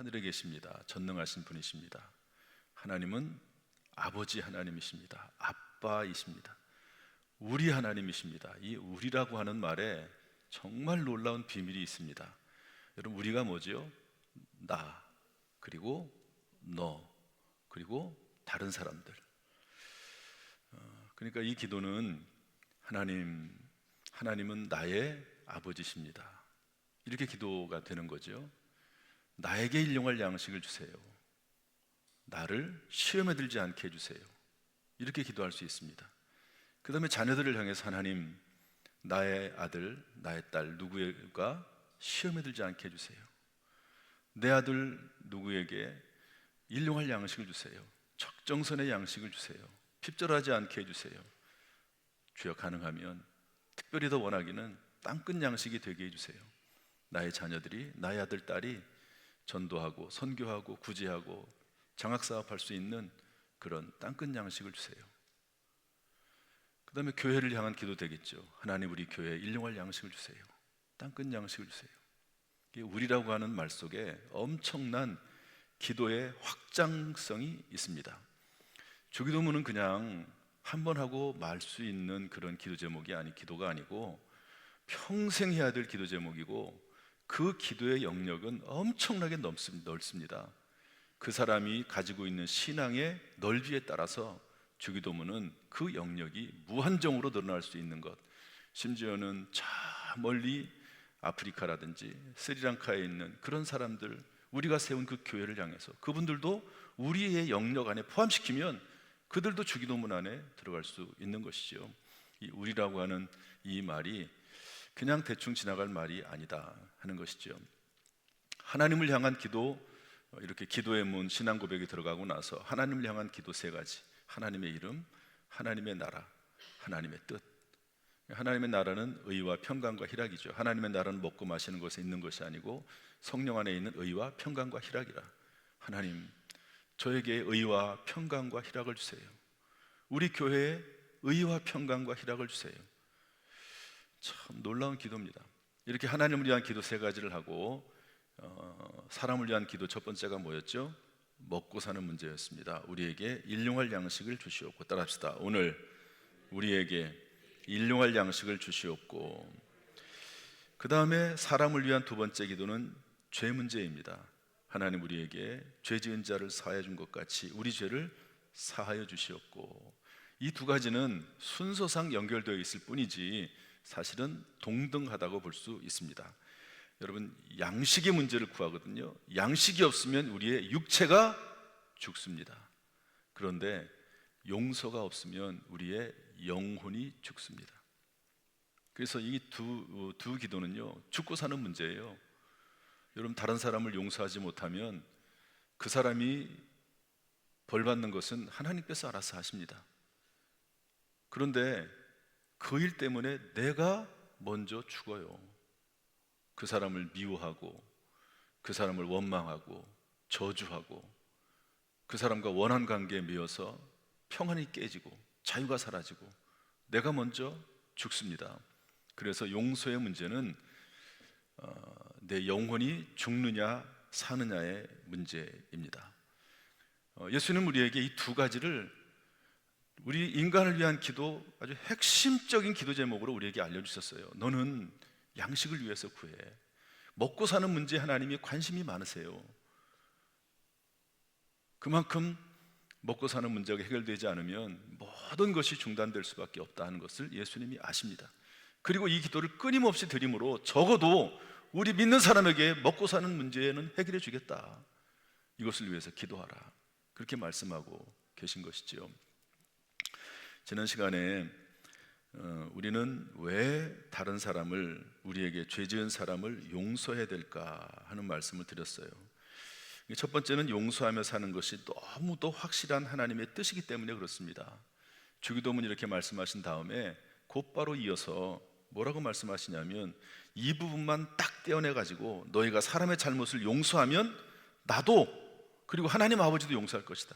하늘에 계십니다. 전능하신 분이십니다. 하나님은 아버지 하나님이십니다. 아빠이십니다. 우리 하나님이십니다. 이 우리라고 하는 말에 정말 놀라운 비밀이 있습니다. 여러분, 우리가 뭐죠? 나, 그리고 너, 그리고 다른 사람들. 그러니까 이 기도는 하나님은 나의 아버지십니다. 이렇게 기도가 되는 거죠. 나에게 일용할 양식을 주세요. 나를 시험에 들지 않게 해주세요. 이렇게 기도할 수 있습니다. 그 다음에 자녀들을 향해서 하나님, 나의 아들, 나의 딸 누구가 시험에 들지 않게 해주세요. 내 아들 누구에게 일용할 양식을 주세요. 적정선의 양식을 주세요. 핍절하지 않게 해주세요. 주여, 가능하면 특별히 더 원하기는 땅끝 양식이 되게 해주세요. 나의 자녀들이, 나의 아들, 딸이 전도하고 선교하고 구제하고 장학사업할 수 있는 그런 땅끝 양식을 주세요. 그 다음에 교회를 향한 기도 되겠죠. 하나님, 우리 교회에 일용할 양식을 주세요. 땅끝 양식을 주세요. 우리라고 하는 말 속에 엄청난 기도의 확장성이 있습니다. 주기도문은 그냥 한 번 하고 말 수 있는 그런 기도 제목이 기도가 아니고 평생 해야 될 기도 제목이고, 그 기도의 영역은 엄청나게 넓습니다. 그 사람이 가지고 있는 신앙의 넓이에 따라서 주기도문은 그 영역이 무한정으로 늘어날 수 있는 것, 심지어는 저 멀리 아프리카라든지 스리랑카에 있는 그런 사람들, 우리가 세운 그 교회를 향해서 그분들도 우리의 영역 안에 포함시키면 그들도 주기도문 안에 들어갈 수 있는 것이죠. 이 우리라고 하는 이 말이 그냥 대충 지나갈 말이 아니다 하는 것이죠. 하나님을 향한 기도, 이렇게 기도의 문, 신앙 고백이 들어가고 나서 하나님을 향한 기도 세 가지: 하나님의 이름, 하나님의 나라, 하나님의 뜻. 하나님의 나라는 의와 평강과 희락이죠. 하나님의 나라는 먹고 마시는 것에 있는 것이 아니고 성령 안에 있는 의와 평강과 희락이라. 하나님, 저에게 의와 평강과 희락을 주세요. 우리 교회에 의와 평강과 희락을 주세요. 참 놀라운 기도입니다. 이렇게 하나님을 위한 기도 세 가지를 하고 사람을 위한 기도 첫 번째가 뭐였죠? 먹고 사는 문제였습니다. 우리에게 일용할 양식을 주시옵고, 따라합시다. 오늘 우리에게 일용할 양식을 주시옵고. 그 다음에 사람을 위한 두 번째 기도는 죄 문제입니다. 하나님, 우리에게 죄 지은 자를 사하여 준 것 같이 우리 죄를 사하여 주시옵고. 이 두 가지는 순서상 연결되어 있을 뿐이지 사실은 동등하다고 볼 수 있습니다. 여러분, 양식의 문제를 구하거든요. 양식이 없으면 우리의 육체가 죽습니다. 그런데 용서가 없으면 우리의 영혼이 죽습니다. 그래서 이 두 기도는요, 죽고 사는 문제예요. 여러분, 다른 사람을 용서하지 못하면 그 사람이 벌 받는 것은 하나님께서 알아서 하십니다. 그런데 그 일 때문에 내가 먼저 죽어요. 그 사람을 미워하고, 그 사람을 원망하고, 저주하고, 그 사람과 원한 관계에 매여서 평안이 깨지고 자유가 사라지고 내가 먼저 죽습니다. 그래서 용서의 문제는 내 영혼이 죽느냐 사느냐의 문제입니다. 예수님은 우리에게 이 두 가지를, 우리 인간을 위한 기도, 아주 핵심적인 기도 제목으로 우리에게 알려주셨어요. 너는 양식을 위해서 구해. 먹고 사는 문제에 하나님이 관심이 많으세요. 그만큼 먹고 사는 문제가 해결되지 않으면 모든 것이 중단될 수밖에 없다 하는 것을 예수님이 아십니다. 그리고 이 기도를 끊임없이 드림으로 적어도 우리 믿는 사람에게 먹고 사는 문제는 해결해 주겠다, 이것을 위해서 기도하라, 그렇게 말씀하고 계신 것이지요. 지난 시간에 우리는 왜 다른 사람을, 우리에게 죄 지은 사람을 용서해야 될까 하는 말씀을 드렸어요. 첫 번째는 용서하며 사는 것이 너무도 확실한 하나님의 뜻이기 때문에 그렇습니다. 주기도문 이렇게 말씀하신 다음에 곧바로 이어서 뭐라고 말씀하시냐면, 이 부분만 딱 떼어내가지고 너희가 사람의 잘못을 용서하면 나도, 그리고 하나님 아버지도 용서할 것이다.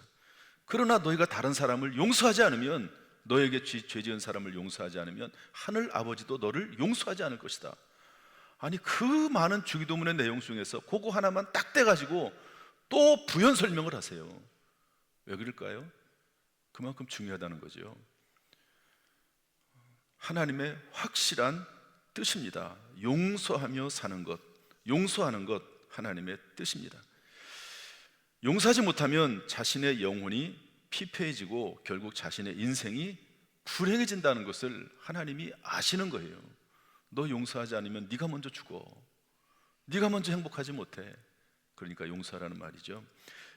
그러나 너희가 다른 사람을 용서하지 않으면, 너에게 죄 지은 사람을 용서하지 않으면 하늘 아버지도 너를 용서하지 않을 것이다. 아니, 그 많은 주기도문의 내용 중에서 그거 하나만 딱 떼가지고 또 부연 설명을 하세요. 왜 그럴까요? 그만큼 중요하다는 거죠. 하나님의 확실한 뜻입니다. 용서하며 사는 것, 용서하는 것 하나님의 뜻입니다. 용서하지 못하면 자신의 영혼이 피폐해지고 결국 자신의 인생이 불행해진다는 것을 하나님이 아시는 거예요. 너 용서하지 않으면 네가 먼저 죽어. 네가 먼저 행복하지 못해. 그러니까 용서하라는 말이죠.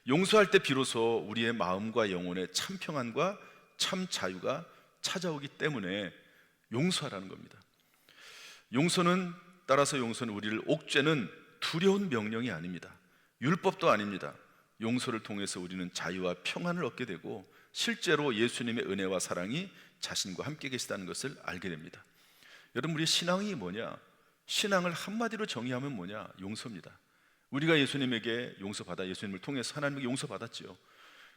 용서할 때 비로소 우리의 마음과 영혼에 참 평안과 참 자유가 찾아오기 때문에 용서하라는 겁니다. 따라서 용서는 우리를 옥죄는 두려운 명령이 아닙니다. 율법도 아닙니다. 용서를 통해서 우리는 자유와 평안을 얻게 되고 실제로 예수님의 은혜와 사랑이 자신과 함께 계시다는 것을 알게 됩니다. 여러분, 우리 신앙이 뭐냐? 신앙을 한마디로 정의하면 뭐냐? 용서입니다. 우리가 예수님에게 용서받아 예수님을 통해서 하나님에게 용서받았지요.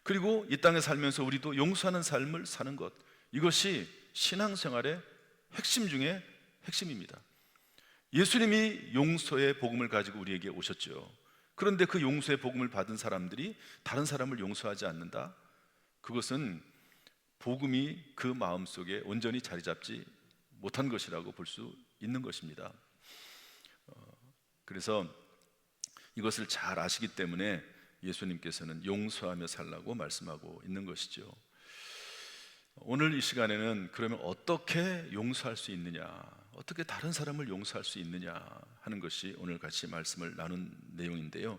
그리고 이 땅에 살면서 우리도 용서하는 삶을 사는 것, 이것이 신앙생활의 핵심 중에 핵심입니다. 예수님이 용서의 복음을 가지고 우리에게 오셨죠. 그런데 그 용서의 복음을 받은 사람들이 다른 사람을 용서하지 않는다? 그것은 복음이 그 마음속에 온전히 자리 잡지 못한 것이라고 볼 수 있는 것입니다. 그래서 이것을 잘 아시기 때문에 예수님께서는 용서하며 살라고 말씀하고 있는 것이죠. 오늘 이 시간에는 그러면 어떻게 용서할 수 있느냐, 어떻게 다른 사람을 용서할 수 있느냐 하는 것이 오늘 같이 말씀을 나눈 내용인데요.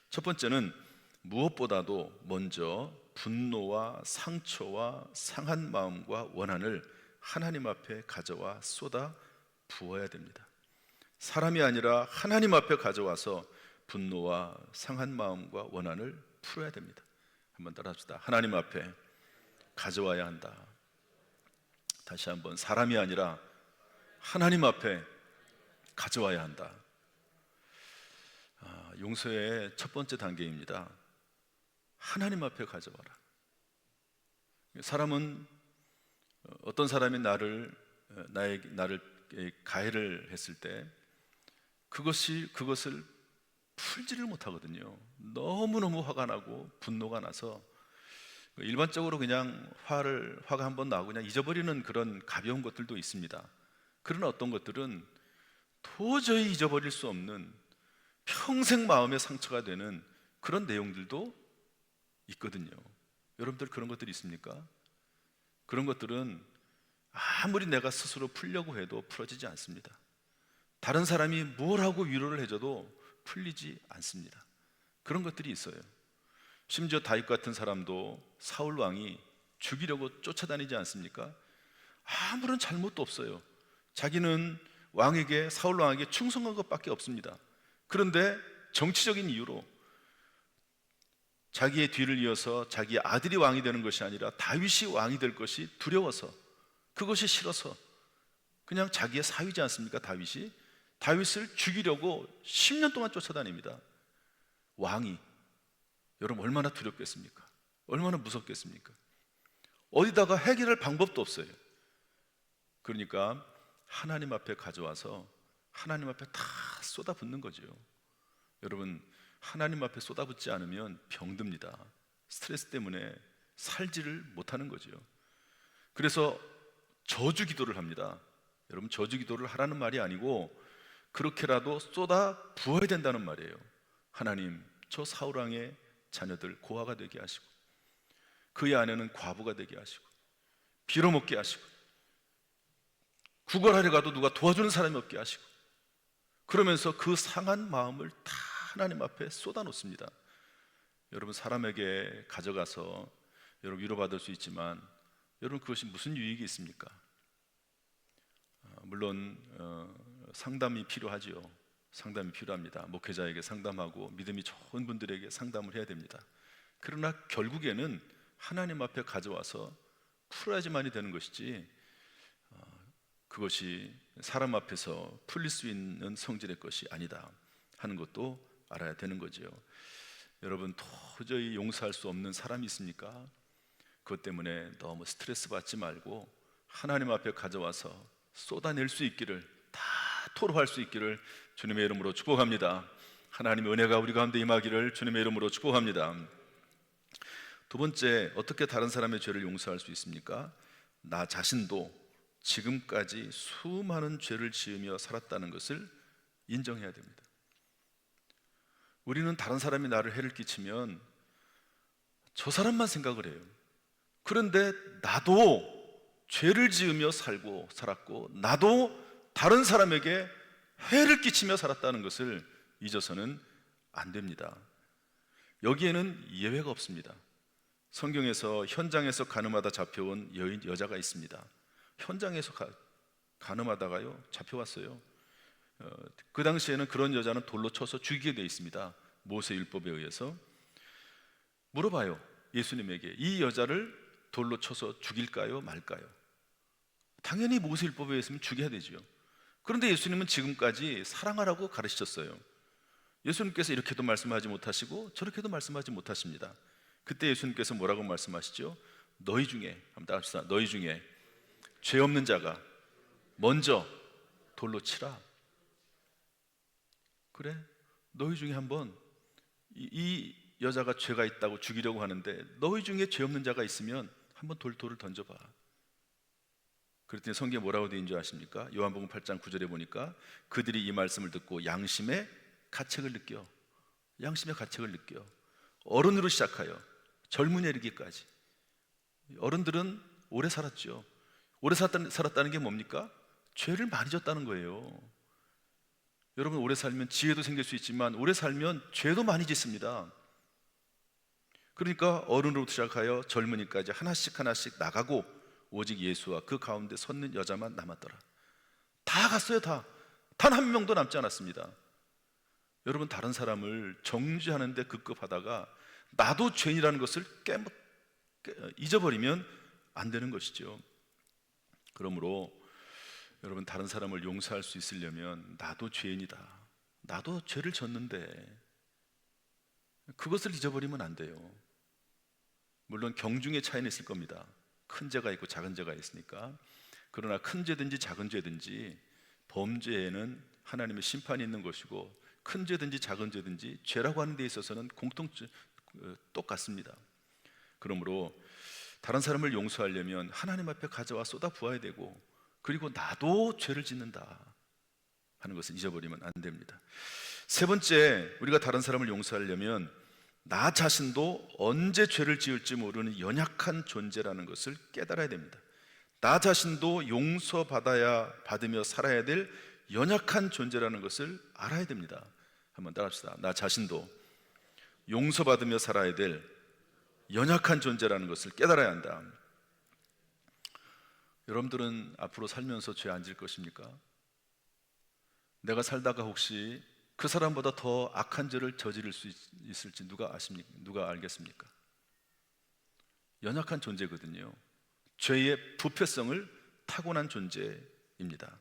첫 번째는 무엇보다도 먼저 분노와 상처와 상한 마음과 원한을 하나님 앞에 가져와 쏟아 부어야 됩니다. 사람이 아니라 하나님 앞에 가져와서 분노와 상한 마음과 원한을 풀어야 됩니다. 한번 따라합시다. 하나님 앞에 가져와야 한다. 다시 한번, 사람이 아니라 하나님 앞에 가져와야 한다. 용서의 첫 번째 단계입니다. 하나님 앞에 가져와라. 사람은 어떤 사람이 나를 가해를 했을 때 그것을 풀지를 못하거든요. 너무너무 화가 나고 분노가 나서 일반적으로 그냥 화가 한번 나고 그냥 잊어버리는 그런 가벼운 것들도 있습니다. 그러나 어떤 것들은 도저히 잊어버릴 수 없는 평생 마음의 상처가 되는 그런 내용들도 있거든요. 여러분들 그런 것들이 있습니까? 그런 것들은 아무리 내가 스스로 풀려고 해도 풀어지지 않습니다. 다른 사람이 뭘 하고 위로를 해줘도 풀리지 않습니다. 그런 것들이 있어요. 심지어 다윗 같은 사람도 사울 왕이 죽이려고 쫓아다니지 않습니까? 아무런 잘못도 없어요. 자기는 사울 왕에게 충성한 것밖에 없습니다. 그런데 정치적인 이유로 자기의 뒤를 이어서 자기 아들이 왕이 되는 것이 아니라 다윗이 왕이 될 것이 두려워서, 그것이 싫어서 그냥 자기의 사위지 않습니까? 다윗을 죽이려고 10년 동안 쫓아다닙니다. 왕이. 여러분 얼마나 두렵겠습니까? 얼마나 무섭겠습니까? 어디다가 해결할 방법도 없어요. 그러니까 하나님 앞에 가져와서 하나님 앞에 다 쏟아붓는 거죠. 여러분, 하나님 앞에 쏟아붓지 않으면 병듭니다. 스트레스 때문에 살지를 못하는 거죠. 그래서 저주 기도를 합니다. 여러분, 저주 기도를 하라는 말이 아니고 그렇게라도 쏟아 부어야 된다는 말이에요. 하나님, 저 사울왕의 자녀들 고아가 되게 하시고 그의 아내는 과부가 되게 하시고 빌어먹게 하시고 구걸하려 가도 누가 도와주는 사람이 없게 하시고, 그러면서 그 상한 마음을 다 하나님 앞에 쏟아놓습니다. 여러분, 사람에게 가져가서 여러분 위로받을 수 있지만 여러분 그것이 무슨 유익이 있습니까? 물론 상담이 필요하지요. 상담이 필요합니다. 목회자에게 상담하고 믿음이 좋은 분들에게 상담을 해야 됩니다. 그러나 결국에는 하나님 앞에 가져와서 풀어야지만이 되는 것이지 그것이 사람 앞에서 풀릴 수 있는 성질의 것이 아니다 하는 것도 알아야 되는 거지요. 여러분, 도저히 용서할 수 없는 사람이 있습니까? 그것 때문에 너무 스트레스 받지 말고 하나님 앞에 가져와서 쏟아낼 수 있기를, 다 토로할 수 있기를 주님의 이름으로 축복합니다. 하나님의 은혜가 우리 가운데 임하기를 주님의 이름으로 축복합니다. 두 번째, 어떻게 다른 사람의 죄를 용서할 수 있습니까? 나 자신도 지금까지 수많은 죄를 지으며 살았다는 것을 인정해야 됩니다. 우리는 다른 사람이 나를 해를 끼치면 저 사람만 생각을 해요. 그런데 나도 죄를 지으며 살았고 나도 다른 사람에게 해를 끼치며 살았다는 것을 잊어서는 안 됩니다. 여기에는 예외가 없습니다. 성경에서 현장에서 간음하다 잡혀온 여자가 있습니다. 현장에서 간음하다가요 잡혀왔어요. 그 당시에는 그런 여자는 돌로 쳐서 죽이게 되어 있습니다. 모세율법에 의해서. 물어봐요, 예수님에게. 이 여자를 돌로 쳐서 죽일까요 말까요? 당연히 모세율법에 의해서는 죽여야 되죠. 그런데 예수님은 지금까지 사랑하라고 가르치셨어요. 예수님께서 이렇게도 말씀하지 못하시고 저렇게도 말씀하지 못하십니다. 그때 예수님께서 뭐라고 말씀하시죠? 너희 중에, 한번 따라합시다. 너희 중에 죄 없는 자가 먼저 돌로 치라. 그래, 너희 중에 한번 이 여자가 죄가 있다고 죽이려고 하는데 너희 중에 죄 없는 자가 있으면 한번 돌을 던져봐. 그랬더니 성경에 뭐라고 되어 있는 줄 아십니까? 요한복음 8장 9절에 보니까 그들이 이 말씀을 듣고 양심의 가책을 느껴 어른으로 시작하여 젊은이에 이르기까지. 어른들은 오래 살았죠. 오래 살았다는 게 뭡니까? 죄를 많이 졌다는 거예요. 여러분, 오래 살면 지혜도 생길 수 있지만 오래 살면 죄도 많이 짓습니다. 그러니까 어른으로부터 시작하여 젊은이까지 하나씩 나가고 오직 예수와 그 가운데 섰는 여자만 남았더라. 다 갔어요. 단 한 명도 남지 않았습니다. 여러분, 다른 사람을 정죄하는데 급급하다가 나도 죄인이라는 것을 잊어버리면 안 되는 것이죠. 그러므로 여러분, 다른 사람을 용서할 수 있으려면 나도 죄인이다, 나도 죄를 졌는데, 그것을 잊어버리면 안 돼요. 물론 경중의 차이는 있을 겁니다. 큰 죄가 있고 작은 죄가 있으니까. 그러나 큰 죄든지 작은 죄든지 범죄에는 하나님의 심판이 있는 것이고, 큰 죄든지 작은 죄든지 죄라고 하는 데 있어서는 똑같습니다. 그러므로 다른 사람을 용서하려면 하나님 앞에 가져와 쏟아 부어야 되고, 그리고 나도 죄를 짓는다 하는 것을 잊어버리면 안 됩니다. 세 번째, 우리가 다른 사람을 용서하려면 나 자신도 언제 죄를 지을지 모르는 연약한 존재라는 것을 깨달아야 됩니다. 나 자신도 받으며 살아야 될 연약한 존재라는 것을 알아야 됩니다. 한번 따라합시다. 나 자신도 용서받으며 살아야 될 연약한 존재라는 것을 깨달아야 한다. 여러분들은 앞으로 살면서 죄 안 질 것입니까? 내가 살다가 혹시 그 사람보다 더 악한 죄를 저지를 수 있을지 누가 아십니까? 누가 알겠습니까? 연약한 존재거든요. 죄의 부패성을 타고난 존재입니다.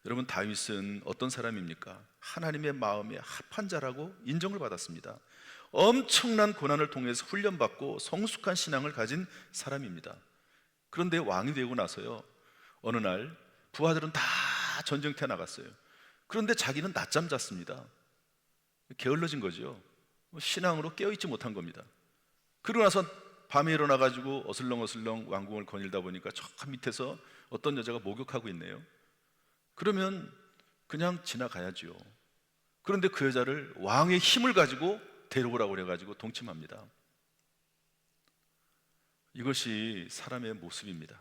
여러분, 다윗은 어떤 사람입니까? 하나님의 마음에 합한 자라고 인정을 받았습니다. 엄청난 고난을 통해서 훈련받고 성숙한 신앙을 가진 사람입니다. 그런데 왕이 되고 나서요, 어느 날 부하들은 다 전쟁터에 나갔어요. 그런데 자기는 낮잠 잤습니다. 게을러진 거죠. 신앙으로 깨어있지 못한 겁니다. 그러고 나서 밤에 일어나가지고 어슬렁어슬렁 왕궁을 거닐다 보니까 저 밑에서 어떤 여자가 목욕하고 있네요. 그러면 그냥 지나가야죠. 그런데 그 여자를 왕의 힘을 가지고 데려오라고 그래가지고 동침합니다. 이것이 사람의 모습입니다.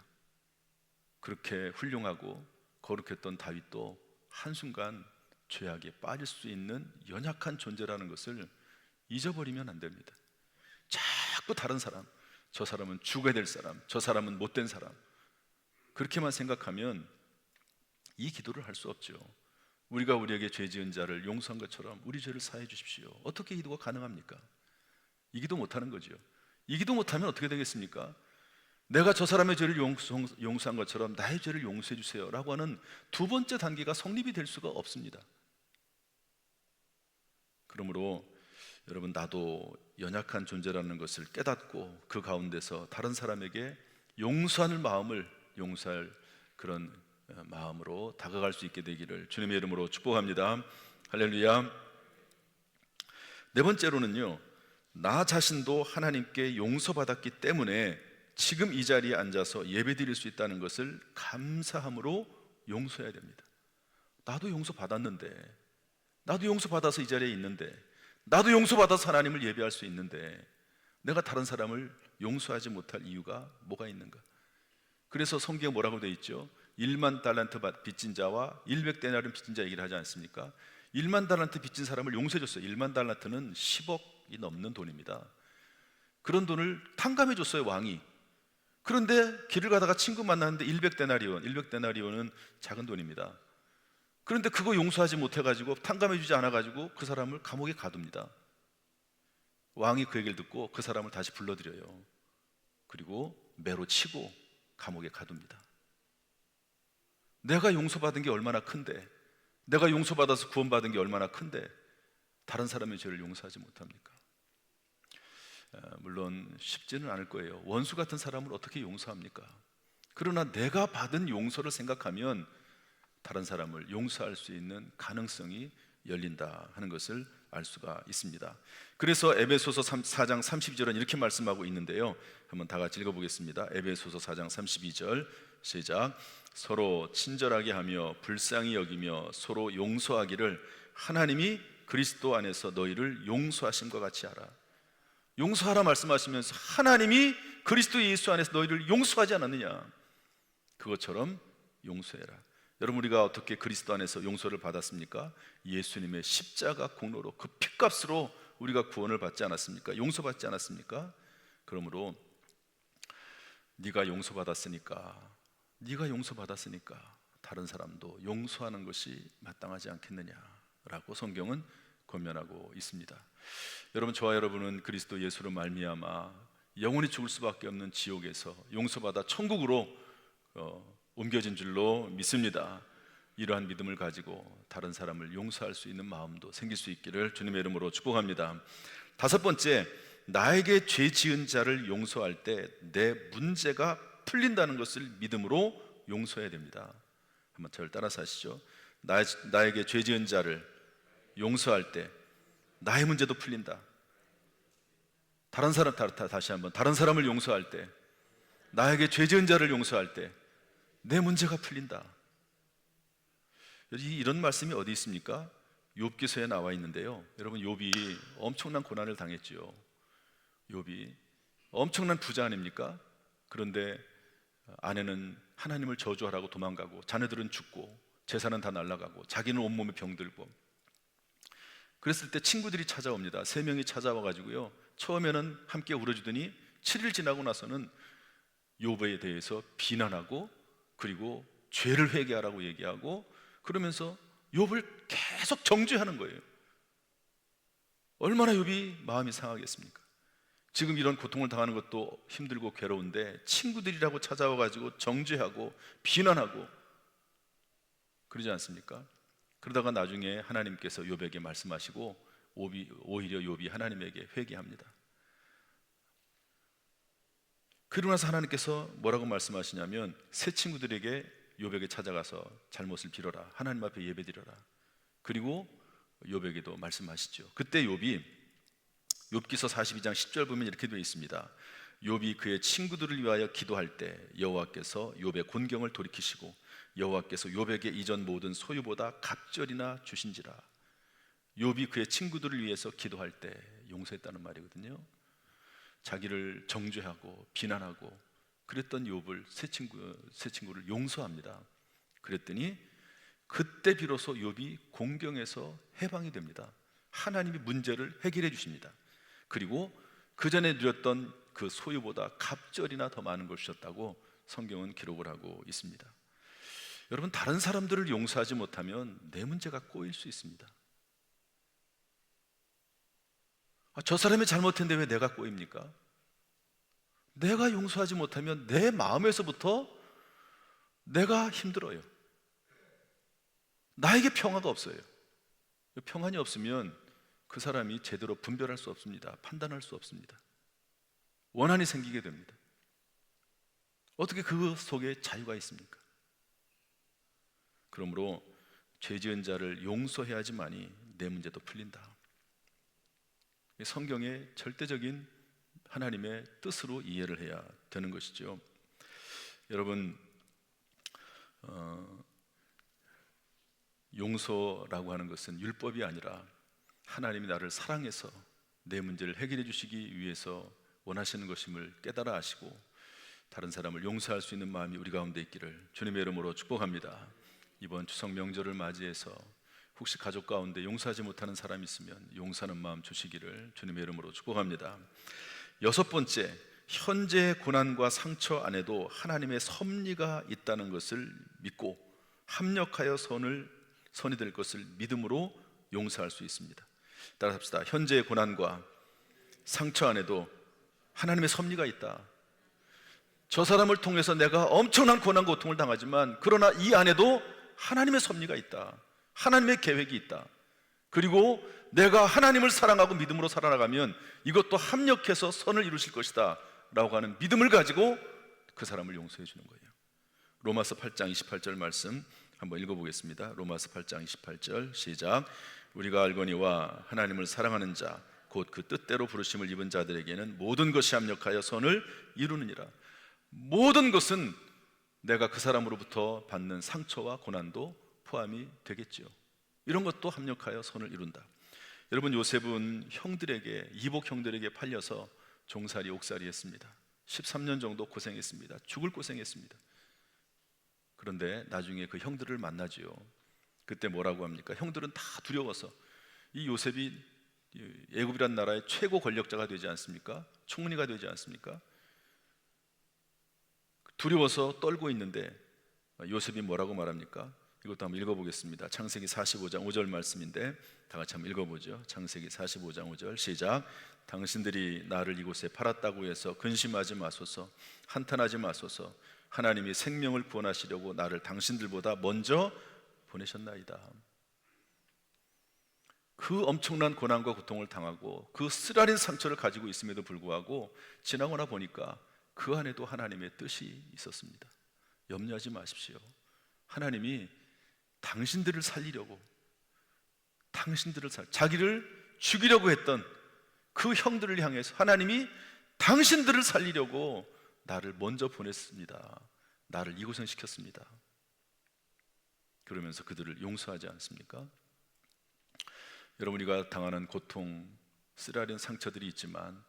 그렇게 훌륭하고 거룩했던 다윗도 한순간 죄악에 빠질 수 있는 연약한 존재라는 것을 잊어버리면 안 됩니다. 자꾸 다른 사람, 저 사람은 죽어야 될 사람, 저 사람은 못된 사람, 그렇게만 생각하면 이 기도를 할 수 없죠. 우리가 우리에게 죄 지은 자를 용서한 것처럼 우리 죄를 사해 주십시오. 어떻게 기도가 가능합니까? 이 기도 못하는 거죠. 이 기도 못하면 어떻게 되겠습니까? 내가 저 사람의 죄를 용서한 것처럼 나의 죄를 용서해 주세요 라고 하는 두 번째 단계가 성립이 될 수가 없습니다. 그러므로 여러분, 나도 연약한 존재라는 것을 깨닫고 그 가운데서 다른 사람에게 용서할 그런 마음으로 다가갈 수 있게 되기를 주님의 이름으로 축복합니다. 할렐루야. 네 번째로는요, 나 자신도 하나님께 용서받았기 때문에 지금 이 자리에 앉아서 예배드릴 수 있다는 것을 감사함으로 용서해야 됩니다. 나도 용서받았는데, 나도 용서받아서 이 자리에 있는데, 나도 용서받아서 하나님을 예배할 수 있는데 내가 다른 사람을 용서하지 못할 이유가 뭐가 있는가? 그래서 성경에 뭐라고 되어 있죠? 1만 달란트 빚진 자와 100데나리온 빚진 자 얘기를 하지 않습니까? 1만 달란트 빚진 사람을 용서해 줬어요. 1만 달란트는 10억이 넘는 돈입니다. 그런 돈을 탕감해 줬어요, 왕이. 그런데 길을 가다가 친구 만났는데 100데나리온은 작은 돈입니다. 그런데 그거 용서하지 못해가지고, 탕감해 주지 않아가지고 그 사람을 감옥에 가둡니다. 왕이 그 얘기를 듣고 그 사람을 다시 불러들여요. 그리고 매로 치고 감옥에 가둡니다. 내가 용서받은 게 얼마나 큰데, 내가 용서받아서 구원받은 게 얼마나 큰데 다른 사람의 죄를 용서하지 못합니까? 물론 쉽지는 않을 거예요. 원수 같은 사람을 어떻게 용서합니까? 그러나 내가 받은 용서를 생각하면 다른 사람을 용서할 수 있는 가능성이 열린다 하는 것을 알 수가 있습니다. 그래서 에베소서 4장 32절은 이렇게 말씀하고 있는데요, 한번 다 같이 읽어보겠습니다. 에베소서 4장 32절 시작. 서로 친절하게 하며 불쌍히 여기며 서로 용서하기를 하나님이 그리스도 안에서 너희를 용서하심과 같이 하라. 용서하라 말씀하시면서 하나님이 그리스도 예수 안에서 너희를 용서하지 않았느냐, 그것처럼 용서해라. 여러분, 우리가 어떻게 그리스도 안에서 용서를 받았습니까? 예수님의 십자가 공로로, 그 핏값으로 우리가 구원을 받지 않았습니까? 용서받지 않았습니까? 그러므로 네가 용서받았으니까 다른 사람도 용서하는 것이 마땅하지 않겠느냐라고 성경은 권면하고 있습니다. 여러분, 저와 여러분은 그리스도 예수로 말미암아 영원히 죽을 수밖에 없는 지옥에서 용서받아 천국으로 옮겨진 줄로 믿습니다. 이러한 믿음을 가지고 다른 사람을 용서할 수 있는 마음도 생길 수 있기를 주님의 이름으로 축복합니다. 다섯 번째, 나에게 죄 지은 자를 용서할 때 내 문제가 풀린다는 것을 믿음으로 용서해야 됩니다. 한번 저를 따라서 하시죠. 나에게 죄 지은 자를 용서할 때 나의 문제도 풀린다. 다시 한번, 다른 사람을 용서할 때, 나에게 죄 지은 자를 용서할 때 내 문제가 풀린다. 이런 말씀이 어디 있습니까? 욥기서에 나와 있는데요, 여러분, 욥이 엄청난 고난을 당했죠. 욥이 엄청난 부자 아닙니까? 그런데 아내는 하나님을 저주하라고 도망가고, 자녀들은 죽고, 재산은 다 날아가고, 자기는 온몸에 병들고. 그랬을 때 친구들이 찾아옵니다. 3명이 찾아와가지고요, 처음에는 함께 울어주더니 7일 지나고 나서는 욥에 대해서 비난하고, 그리고 죄를 회개하라고 얘기하고, 그러면서 욥을 계속 정죄하는 거예요. 얼마나 욥이 마음이 상하겠습니까? 지금 이런 고통을 당하는 것도 힘들고 괴로운데 친구들이라고 찾아와가지고 정죄하고 비난하고 그러지 않습니까? 그러다가 나중에 하나님께서 욥에게 말씀하시고, 오히려 욥이 하나님에게 회개합니다. 그러고 나서 하나님께서 뭐라고 말씀하시냐면, 새 친구들에게 욥에게 찾아가서 잘못을 빌어라, 하나님 앞에 예배드려라. 그리고 욥에게도 말씀하시죠. 그때 욥이 욥기서 42장 10절 보면 이렇게 되어 있습니다. 욥이 그의 친구들을 위하여 기도할 때 여호와께서 욥의 곤경을 돌이키시고 여호와께서 욥에게 이전 모든 소유보다 갑절이나 주신지라. 욥이 그의 친구들을 위해서 기도할 때 용서했다는 말이거든요. 자기를 정죄하고 비난하고 그랬던 욥을, 새 친구를 용서합니다. 그랬더니 그때 비로소 욥이 공경에서 해방이 됩니다. 하나님이 문제를 해결해 주십니다. 그리고 그 전에 누렸던 그 소유보다 갑절이나 더 많은 걸 주셨다고 성경은 기록을 하고 있습니다. 여러분, 다른 사람들을 용서하지 못하면 내 문제가 꼬일 수 있습니다. 저 사람이 잘못했는데 왜 내가 꼬입니까? 내가 용서하지 못하면 내 마음에서부터 내가 힘들어요. 나에게 평화가 없어요. 평안이 없으면 그 사람이 제대로 분별할 수 없습니다. 판단할 수 없습니다. 원한이 생기게 됩니다. 어떻게 그 속에 자유가 있습니까? 그러므로 죄 지은 자를 용서해야지만이 내 문제도 풀린다. 성경의 절대적인 하나님의 뜻으로 이해를 해야 되는 것이죠. 여러분, 용서라고 하는 것은 율법이 아니라 하나님이 나를 사랑해서 내 문제를 해결해 주시기 위해서 원하시는 것임을 깨달아 아시고 다른 사람을 용서할 수 있는 마음이 우리 가운데 있기를 주님의 이름으로 축복합니다. 이번 추석 명절을 맞이해서 혹시 가족 가운데 용서하지 못하는 사람이 있으면 용서하는 마음 주시기를 주님의 이름으로 축복합니다. 여섯 번째, 현재의 고난과 상처 안에도 하나님의 섭리가 있다는 것을 믿고 합력하여 선이 될 것을 믿음으로 용서할 수 있습니다. 따라 합시다. 현재의 고난과 상처 안에도 하나님의 섭리가 있다. 저 사람을 통해서 내가 엄청난 고난 고통을 당하지만 그러나 이 안에도 하나님의 섭리가 있다. 하나님의 계획이 있다. 그리고 내가 하나님을 사랑하고 믿음으로 살아나가면 이것도 합력해서 선을 이루실 것이다 라고 하는 믿음을 가지고 그 사람을 용서해 주는 거예요. 로마서 8장 28절 말씀 한번 읽어보겠습니다. 로마서 8장 28절 시작. 우리가 알거니와 하나님을 사랑하는 자 곧 그 뜻대로 부르심을 입은 자들에게는 모든 것이 합력하여 선을 이루느니라. 모든 것은 내가 그 사람으로부터 받는 상처와 고난도 포함이 되겠죠. 이런 것도 합력하여 선을 이룬다. 여러분, 요셉은 이복 형들에게 팔려서 종살이 옥살이 했습니다. 13년 정도 고생했습니다. 죽을 고생했습니다. 그런데 나중에 그 형들을 만나지요. 그때 뭐라고 합니까? 형들은 다 두려워서, 이 요셉이 애굽이란 나라의 최고 권력자가 되지 않습니까? 총리가 되지 않습니까? 두려워서 떨고 있는데 요셉이 뭐라고 말합니까? 이것도 한번 읽어보겠습니다. 창세기 45장 5절 말씀인데 다 같이 한번 읽어보죠. 창세기 45장 5절 시작. 당신들이 나를 이곳에 팔았다고 해서 근심하지 마소서, 한탄하지 마소서. 하나님이 생명을 구원하시려고 나를 당신들보다 먼저 보내셨나이다. 그 엄청난 고난과 고통을 당하고 그 쓰라린 상처를 가지고 있음에도 불구하고 지나거나 보니까 그 안에도 하나님의 뜻이 있었습니다. 염려하지 마십시오. 하나님이 당신들을 살리려고, 자기를 죽이려고 했던 그 형들을 향해서 하나님이 당신들을 살리려고 나를 먼저 보냈습니다. 나를 이고생시켰습니다. 그러면서 그들을 용서하지 않습니까? 여러분, 우리가 당하는 고통, 쓰라린 상처들이 있지만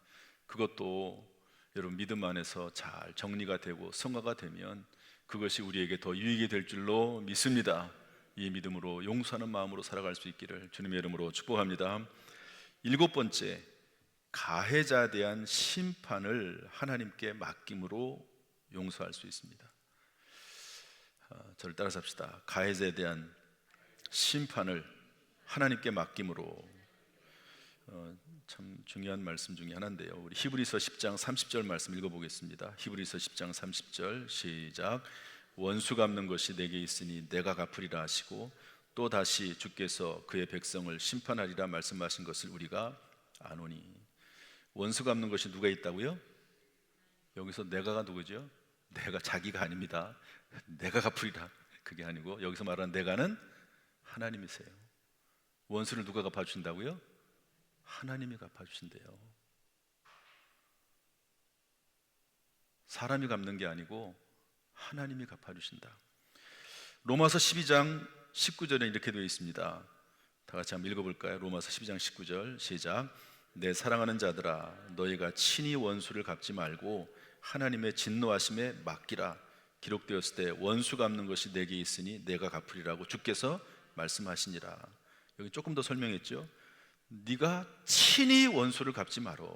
그것도 여러분 믿음 안에서 잘 정리가 되고 성화가 되면 그것이 우리에게 더 유익이 될 줄로 믿습니다. 이 믿음으로 용서하는 마음으로 살아갈 수 있기를 주님의 이름으로 축복합니다. 일곱 번째, 가해자에 대한 심판을 하나님께 맡김으로 용서할 수 있습니다. 저를 따라서 합시다. 가해자에 대한 심판을 하나님께 맡김으로. 참 중요한 말씀 중에 하나인데요. 우리 히브리서 10장 30절 말씀 읽어보겠습니다. 히브리서 10장 30절 시작. 원수 갚는 것이 내게 있으니 내가 갚으리라 하시고 또 다시 주께서 그의 백성을 심판하리라 말씀하신 것을 우리가 아노니. 원수 갚는 것이 누가 있다고요? 여기서 내가가 누구죠? 내가, 자기가 아닙니다. 내가 갚으리라 그게 아니고 여기서 말하는 내가는 하나님이세요. 원수를 누가 갚아주신다고요? 하나님이 갚아주신대요. 사람이 갚는 게 아니고 하나님이 갚아주신다. 로마서 12장 19절에 이렇게 되어 있습니다. 다 같이 한번 읽어볼까요? 로마서 12장 19절 시작. 내 사랑하는 자들아, 너희가 친히 원수를 갚지 말고 하나님의 진노하심에 맡기라. 기록되었을 때 원수 갚는 것이 내게 있으니 내가 갚으리라고 주께서 말씀하시니라. 여기 조금 더 설명했죠. 네가 친히 원수를 갚지 말어.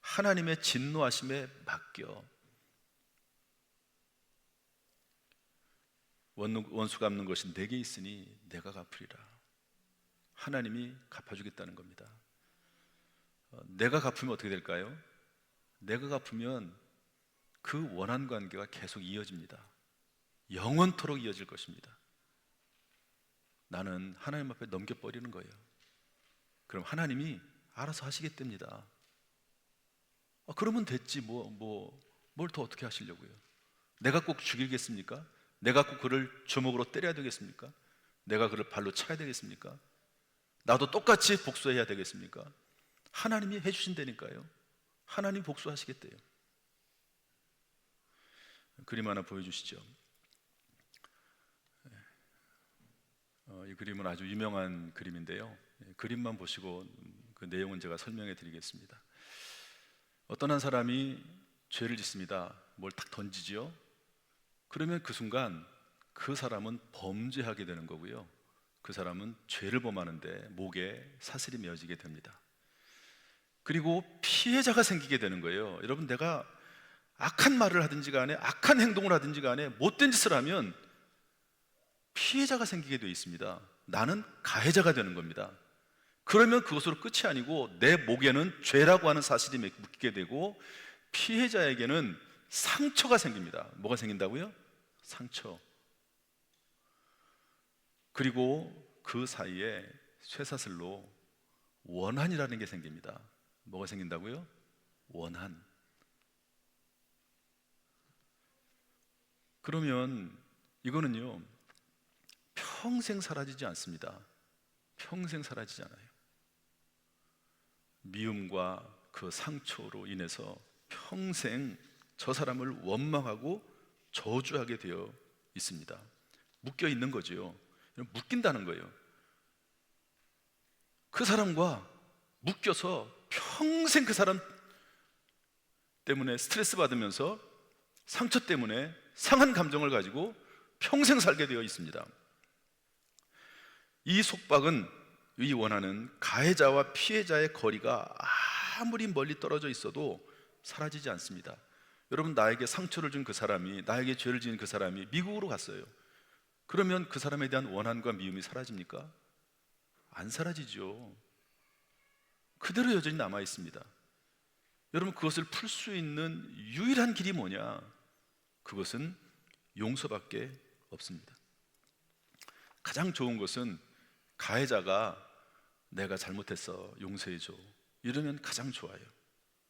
하나님의 진노하심에 맡겨. 원수 갚는 것이 내게 있으니 내가 갚으리라. 하나님이 갚아주겠다는 겁니다. 내가 갚으면 어떻게 될까요? 내가 갚으면 그 원한 관계가 계속 이어집니다. 영원토록 이어질 것입니다. 나는 하나님 앞에 넘겨버리는 거예요. 그럼 하나님이 알아서 하시겠답니다. 그러면 됐지 뭘 더 어떻게 하시려고요? 내가 꼭 죽이겠습니까? 내가 꼭 그를 주먹으로 때려야 되겠습니까? 내가 그를 발로 차야 되겠습니까? 나도 똑같이 복수해야 되겠습니까? 하나님이 해주신다니까요. 하나님 복수하시겠대요. 그림 하나 보여주시죠. 이 그림은 아주 유명한 그림인데요. 그림만 보시고 그 내용은 제가 설명해 드리겠습니다. 어떤 한 사람이 죄를 짓습니다. 뭘 딱 던지지요. 그러면 그 순간 그 사람은 범죄하게 되는 거고요. 그 사람은 죄를 범하는데 목에 사슬이 메어지게 됩니다. 그리고 피해자가 생기게 되는 거예요. 여러분, 내가 악한 말을 하든지 간에 악한 행동을 하든지 간에 못된 짓을 하면 피해자가 생기게 되어 있습니다. 나는 가해자가 되는 겁니다. 그러면 그것으로 끝이 아니고 내 목에는 죄라고 하는 사실이 묶이게 되고 피해자에게는 상처가 생깁니다. 뭐가 생긴다고요? 상처. 그리고 그 사이에 쇠사슬로 원한이라는 게 생깁니다. 뭐가 생긴다고요? 원한. 그러면 이거는요, 평생 사라지지 않습니다. 평생 사라지지 않아요. 미움과 그 상처로 인해서 평생 저 사람을 원망하고 저주하게 되어 있습니다. 묶여 있는 거죠. 묶인다는 거예요. 그 사람과 묶여서 평생 그 사람 때문에 스트레스 받으면서 상처 때문에 상한 감정을 가지고 평생 살게 되어 있습니다. 이 속박은, 이 원한은 가해자와 피해자의 거리가 아무리 멀리 떨어져 있어도 사라지지 않습니다. 여러분, 나에게 상처를 준 그 사람이, 나에게 죄를 지은 그 사람이 미국으로 갔어요. 그러면 그 사람에 대한 원한과 미움이 사라집니까? 안 사라지죠. 그대로 여전히 남아 있습니다. 여러분, 그것을 풀 수 있는 유일한 길이 뭐냐? 그것은 용서밖에 없습니다. 가장 좋은 것은 가해자가 내가 잘못했어, 용서해줘, 이러면 가장 좋아요.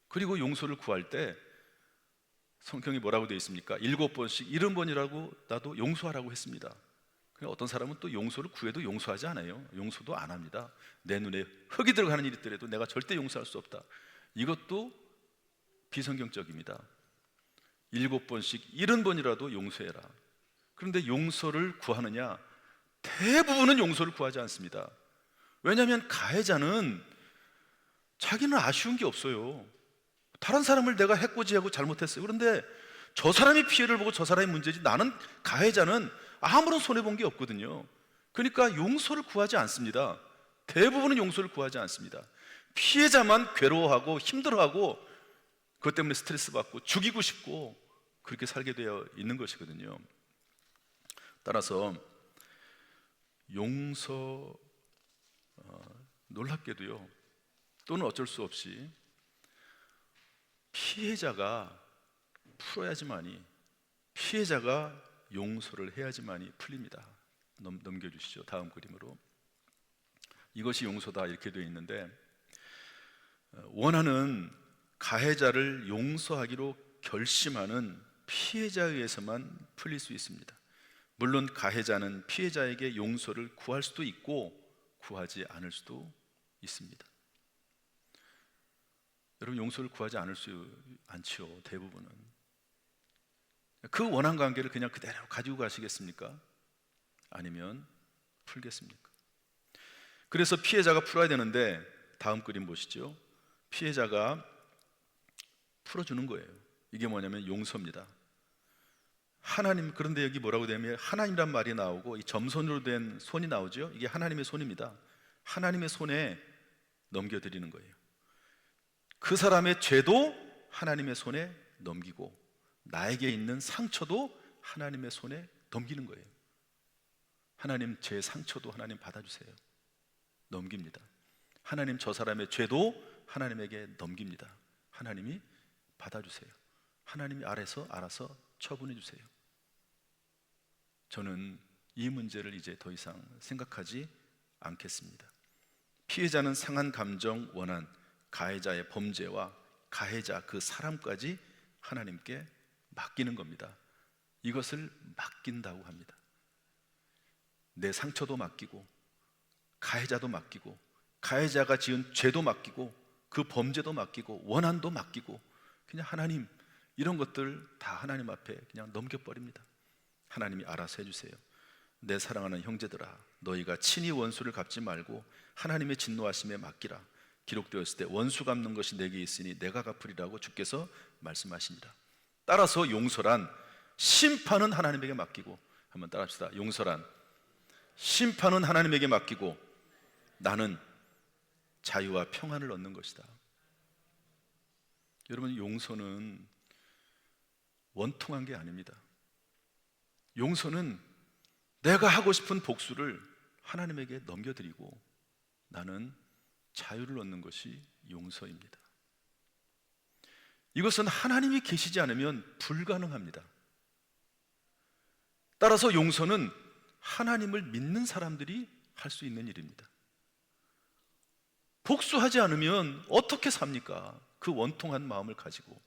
그리고 용서를 구할 때 성경이 뭐라고 되어 있습니까? 7번씩 70번이라고 나도 용서하라고 했습니다. 어떤 사람은 또 용서를 구해도 용서하지 않아요. 용서도 안 합니다. 내 눈에 흙이 들어가는 일이 있더라도 내가 절대 용서할 수 없다. 이것도 비성경적입니다. 7번씩 70번이라도 용서해라. 그런데 용서를 구하느냐? 대부분은 용서를 구하지 않습니다. 왜냐하면 가해자는 자기는 아쉬운 게 없어요. 다른 사람을 내가 해코지하고 잘못했어요. 그런데 저 사람이 피해를 보고 저 사람이 문제지, 나는, 가해자는 아무런 손해본 게 없거든요. 그러니까 용서를 구하지 않습니다. 대부분은 용서를 구하지 않습니다. 피해자만 괴로워하고 힘들어하고 그것 때문에 스트레스 받고 죽이고 싶고 그렇게 살게 되어 있는 것이거든요. 따라서 용서, 놀랍게도요, 또는 어쩔 수 없이 피해자가 풀어야지만이, 피해자가 용서를 해야지만이 풀립니다. 넘겨주시죠. 다음 그림으로. 이것이 용서다, 이렇게 되어 있는데, 원하는 가해자를 용서하기로 결심하는 피해자에 의해서만 풀릴 수 있습니다. 물론 가해자는 피해자에게 용서를 구할 수도 있고 구하지 않을 수도 있습니다. 여러분, 용서를 구하지 않지요, 대부분은. 그 원한 관계를 그냥 그대로 가지고 가시겠습니까? 아니면 풀겠습니까? 그래서 피해자가 풀어야 되는데, 다음 그림 보시죠. 피해자가 풀어주는 거예요. 이게 뭐냐면 용서입니다. 하나님, 그런데 여기 뭐라고 되면 하나님이란 말이 나오고 이 점선으로 된 손이 나오죠. 이게 하나님의 손입니다. 하나님의 손에 넘겨드리는 거예요. 그 사람의 죄도 하나님의 손에 넘기고 나에게 있는 상처도 하나님의 손에 넘기는 거예요. 하나님, 제 상처도 하나님 받아주세요. 넘깁니다. 하나님, 저 사람의 죄도 하나님에게 넘깁니다. 하나님이 받아주세요. 하나님이 알아서 처분해 주세요. 저는 이 문제를 이제 더 이상 생각하지 않겠습니다. 피해자는 상한 감정, 원한, 가해자의 범죄와 가해자 그 사람까지 하나님께 맡기는 겁니다. 이것을 맡긴다고 합니다. 내 상처도 맡기고 가해자도 맡기고 가해자가 지은 죄도 맡기고 그 범죄도 맡기고 원한도 맡기고 그냥 하나님, 이런 것들 다 하나님 앞에 그냥 넘겨버립니다. 하나님이 알아서 해주세요. 내 사랑하는 형제들아, 너희가 친히 원수를 갚지 말고 하나님의 진노하심에 맡기라. 기록되었을 때 원수 갚는 것이 내게 있으니 내가 갚으리라고 주께서 말씀하시니라. 따라서 용서란 심판은 하나님에게 맡기고, 한번 따라합시다. 용서란 심판은 하나님에게 맡기고 나는 자유와 평안을 얻는 것이다. 여러분, 용서는 원통한 게 아닙니다. 용서는 내가 하고 싶은 복수를 하나님에게 넘겨드리고 나는 자유를 얻는 것이 용서입니다. 이것은 하나님이 계시지 않으면 불가능합니다. 따라서 용서는 하나님을 믿는 사람들이 할 수 있는 일입니다. 복수하지 않으면 어떻게 삽니까? 그 원통한 마음을 가지고.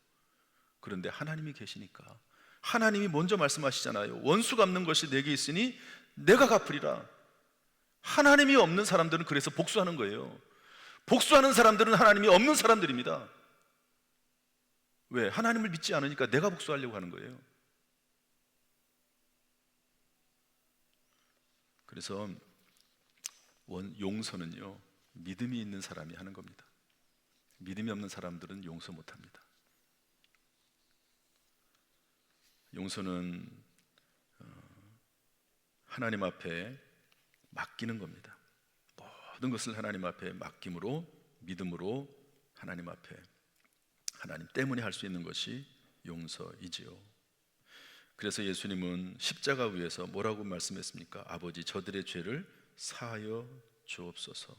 그런데 하나님이 계시니까 하나님이 먼저 말씀하시잖아요. 원수 갚는 것이 내게 있으니 내가 갚으리라. 하나님이 없는 사람들은 그래서 복수하는 거예요. 복수하는 사람들은 하나님이 없는 사람들입니다. 왜? 하나님을 믿지 않으니까 내가 복수하려고 하는 거예요. 그래서 용서는요, 믿음이 있는 사람이 하는 겁니다. 믿음이 없는 사람들은 용서 못합니다. 용서는 하나님 앞에 맡기는 겁니다. 모든 것을 하나님 앞에 맡김으로, 믿음으로 하나님 앞에, 하나님 때문에 할 수 있는 것이 용서이지요. 그래서 예수님은 십자가 위에서 뭐라고 말씀했습니까? 아버지, 저들의 죄를 사하여 주옵소서.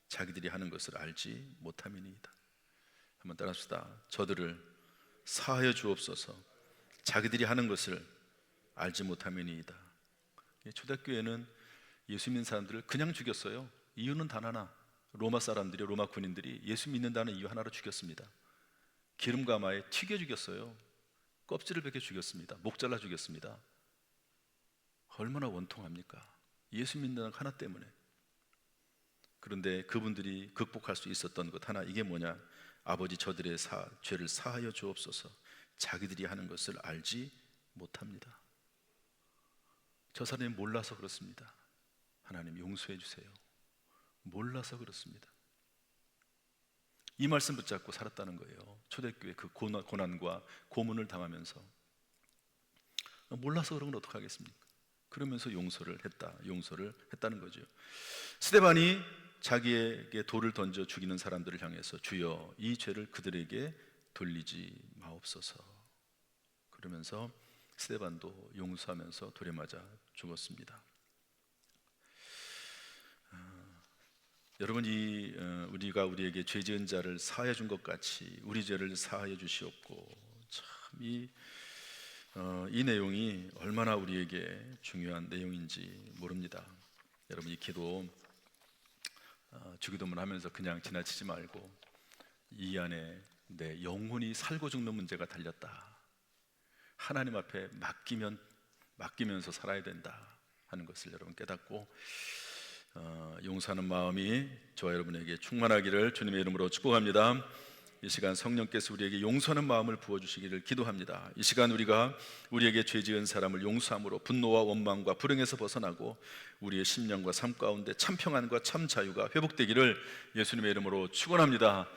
자기들이 하는 것을 알지 못함이니이다. 한번 따라합시다. 저들을 사하여 주옵소서. 자기들이 하는 것을 알지 못함이니이다. 초대교회는 예수 믿는 사람들을 그냥 죽였어요. 이유는 단 하나. 로마 사람들이, 로마 군인들이 예수 믿는다는 이유 하나로 죽였습니다. 기름 가마에 튀겨 죽였어요. 껍질을 벗겨 죽였습니다. 목 잘라 죽였습니다. 얼마나 원통합니까? 예수 믿는 하나 때문에. 그런데 그분들이 극복할 수 있었던 것 하나, 이게 뭐냐? 아버지, 저들의 죄를 사하여 주옵소서. 자기들이 하는 것을 알지 못합니다. 저 사람이 몰라서 그렇습니다. 하나님 용서해 주세요. 몰라서 그렇습니다. 이 말씀 붙잡고 살았다는 거예요. 초대교회 그 고난과 고문을 당하면서. 몰라서 그런 건 어떡하겠습니까? 그러면서 용서를 했다는 거죠. 스데반이 자기에게 돌을 던져 죽이는 사람들을 향해서 주여, 이 죄를 그들에게 돌리지 마옵소서. 그러면서 스데반도 용서하면서 돌에 맞아 죽었습니다. 여러분, 우리가 우리에게 죄 지은 자를 사하여 준 것 같이 우리 죄를 사하여 주시옵고, 참 이 내용이 얼마나 우리에게 중요한 내용인지 모릅니다. 여러분, 이 기도 주기도문 하면서 그냥 지나치지 말고 이 안에 내 영혼이 살고 죽는 문제가 달렸다. 하나님 앞에 맡기면서 살아야 된다 하는 것을 여러분 깨닫고 용서하는 마음이 저와 여러분에게 충만하기를 주님의 이름으로 축복합니다. 이 시간 성령께서 우리에게 용서하는 마음을 부어주시기를 기도합니다. 이 시간 우리가 우리에게 죄 지은 사람을 용서함으로 분노와 원망과 불행에서 벗어나고 우리의 심령과 삶 가운데 참 평안과 참 자유가 회복되기를 예수님의 이름으로 축원합니다.